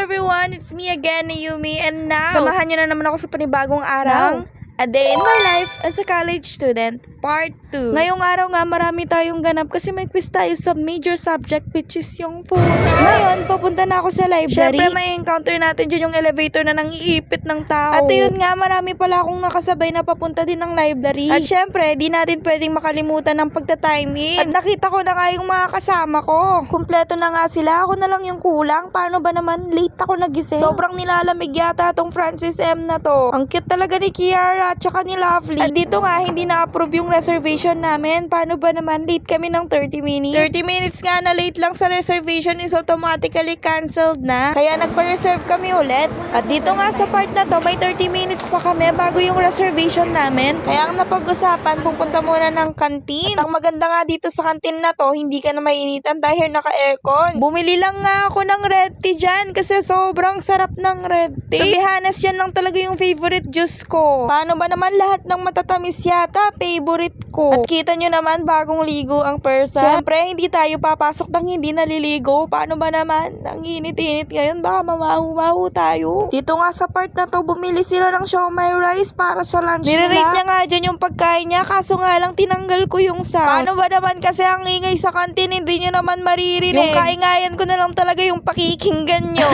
everyone! It's me again, Yumi, and now, samahan nyo na naman ako sa panibagong araw. A Day in My Life as a College Student, Part 2. Ngayong araw nga, marami tayong ganap kasi may quiz tayo sa major subject which is yung phone. Ngayon, papunta na ako sa library. Syempre, may encounter natin dyan yung elevator na nangiipit ng tao. At yun nga, marami pala akong nakasabay na papunta din ng library. At syempre, di natin pwedeng makalimutan ng pagta-time in. At nakita ko na nga yung mga kasama ko. Kumpleto na nga sila, ako na lang yung kulang. Paano ba naman, late ako nagising. Sobrang nilalamig yata tong Francis M na to. Ang cute talaga ni Kiara at saka ni Lovely. At dito nga, hindi na-approve yung reservation namin. Paano ba naman, late kami ng 30 minutes? 30 minutes nga na late lang sa reservation is automatically cancelled na. Kaya nagpa-reserve kami ulit. At dito nga sa part na to, may 30 minutes pa kami bago yung reservation namin. Kaya ang napag-usapan, pupunta muna ng kantin. At ang maganda nga dito sa kantin na to, hindi ka na mainitan dahil naka-aircon. Bumili lang nga ako ng red tea dyan kasi sobrang sarap ng red tea. To be honest, yan lang talaga yung favorite juice ko. Paano ba naman lahat ng matatamis yata, favorite ko. At kita nyo naman, bagong ligo ang person. Siyempre, hindi tayo papasok nang hindi naliligo. Paano ba naman? Ang init-init ngayon, baka mamahu-mahu tayo. Dito nga sa part na to, bumili sila ng siomai rice para sa lunch nila. Nire-rate niya nga dyan yung pagkain niya, kaso nga lang tinanggal ko yung sound. Paano ba naman kasi ang ingay sa kantin, hindi nyo naman maririnig. Yung kaingayan ko na lang talaga yung pakikinggan nyo.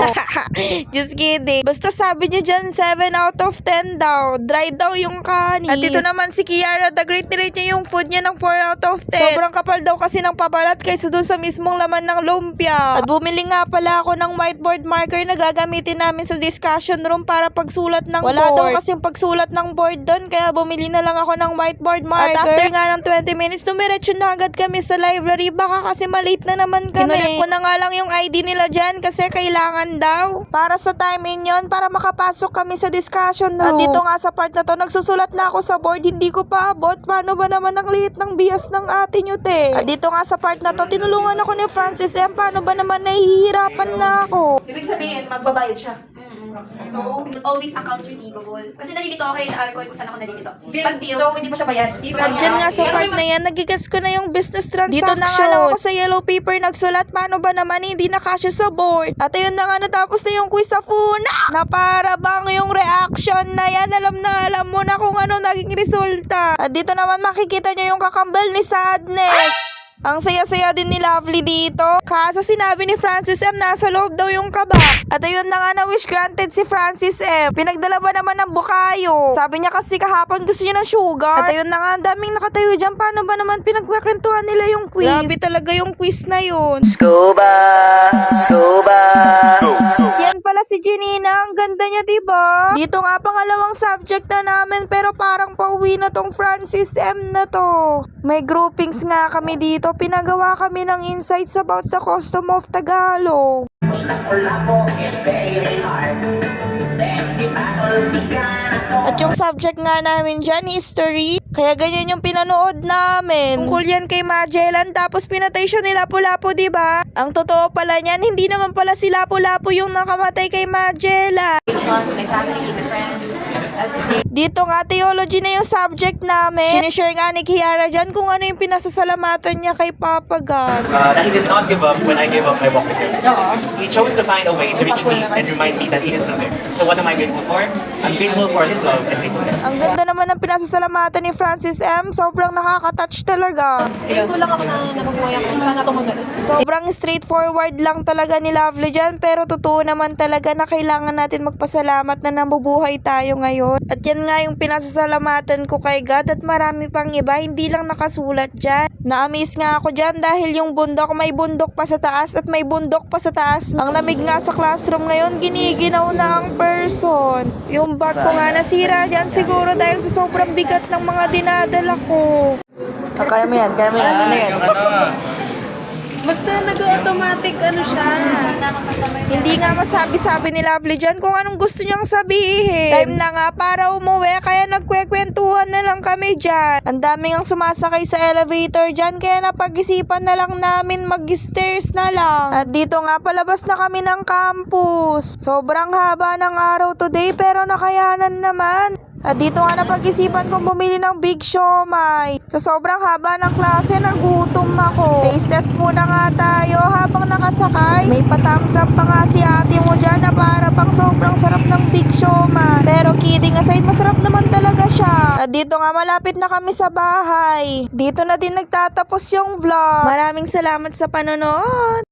Just kidding. Basta sabi niya dyan, 7 out of 10 daw. Dry daw yung kanin. At ito naman si Kiara, the great rate niya yung food niya ng 4 out of 10. Sobrang kapal daw kasi ng pabalat kaysa dun sa mismong laman ng lumpia. At bumili nga pala ako ng whiteboard marker na gagamitin namin sa discussion room para pagsulat ng board. Wala daw kasing pagsulat ng board dun, kaya bumili na lang ako ng whiteboard marker. At after nga ng 20 minutes, dumiretso na agad kami sa library. Baka kasi malate na naman kami. Kinulek ko na nga lang yung ID nila dyan kasi kailangan daw. Para sa time in yun, para makapasok kami sa discussion room. At dito nga sa part na to, nagsusulat na ako sa board, hindi ko pa abot. Paano ba naman ang liit ng bias ng ate nyo, te? At dito nga sa part na to, tinulungan ako ni Francis M. Paano ba naman nahihirapan na ako? Ibig sabihin, magbabayad siya. So, always accounts receivable. Kasi nalilito ako kay Arcoy kung saan ako nalilito. Pag bill, so hindi pa siya bayad. At dyan nga sa part na yan, nagigets ko na yung business transaction. Dito na nga lang ako sa yellow paper nagsulat. Paano ba naman hindi nakasya sa board? At ayun na nga, natapos na yung quiz sa Funa. Na para bang yung reaction na yan, alam mo na kung ano naging resulta. At dito naman makikita nyo yung kakambal ni Sadness. Ang saya-saya din ni Lovely dito. Kaso sinabi ni Francis M. nasa loob daw yung kaba. At ayun na nga na wish granted si Francis M. Pinagdala ba naman ng bukayo? Sabi niya kasi kahapon gusto niya ng sugar. At ayun na nga, ang daming nakatayo dyan. Paano ba naman pinagkwentuhan nila yung quiz? Grabe talaga yung quiz na yun. Scuba! Scuba! Yan pala si Janina. Ang ganda niya, diba? Dito nga pangalawang subject na namin pero parang pauwi na tong Francis M. na to. May groupings nga kami dito. Pinagawa kami ng insights about the custom of Tagalog. At yung subject nga namin dyan, history. Kaya ganyan yung pinanood namin. Tungkol yan kay Magellan, tapos pinatay siya ni Lapu-Lapu, diba? Ang totoo pala niyan, hindi naman pala si Lapu-Lapu yung nakamatay kay Magellan. My family, my friends. Dito nga, theology na yung subject namin. Sinishare nga ni Kiara dyan kung ano yung pinasasalamatan niya kay Papa God. That he did not give up when I gave up my walk with him. He chose to find a way to reach me and remind me that he is still there. So what am I grateful for? I'm grateful for his love and faithfulness. Ang ganda naman ng pinasasalamatan ni Francis M. Sobrang nakaka-touch talaga. Ko lang ako na napabuhay ako. Sana tumugal. Sobrang straightforward lang talaga ni Lovely dyan, pero totoo naman talaga na kailangan natin magpasalamat na nabubuhay tayo ngayon. At yan nga yung pinasasalamatan ko kay God at marami pang iba, hindi lang nakasulat dyan. Na-amaze nga ako dyan dahil yung bundok, may bundok pa sa taas at may bundok pa sa taas. Ang lamig nga sa classroom ngayon, giniginaw na ang person. Yung bag ko nga nasira dyan siguro dahil sa sobrang bigat ng mga dinadala ko. Kaya mo yan, ano yan? Basta nag-automatic ano siya. Hindi nga masabi-sabi ni Lovely dyan kung anong gusto niyang sabihin. Time na nga para umuwi, kaya nagkwekwentuhan na lang kami dyan. Ang daming ang sumasakay sa elevator dyan, kaya napag-isipan na lang namin mag-stairs na lang. At dito nga, palabas na kami ng campus. Sobrang haba ng araw today, pero nakayanan naman. At dito nga napag-isipan kong bumili ng Big Siomai. Sa sobrang haba ng klase, nagutom ako. Taste test muna nga tayo habang nakasakay. May pa-thumbs up pa nga si ate mo dyan na para pang sobrang sarap ng Big Siomai. Pero kidding aside, masarap naman talaga siya. At dito nga malapit na kami sa bahay. Dito na din nagtatapos yung vlog. Maraming salamat sa panonood.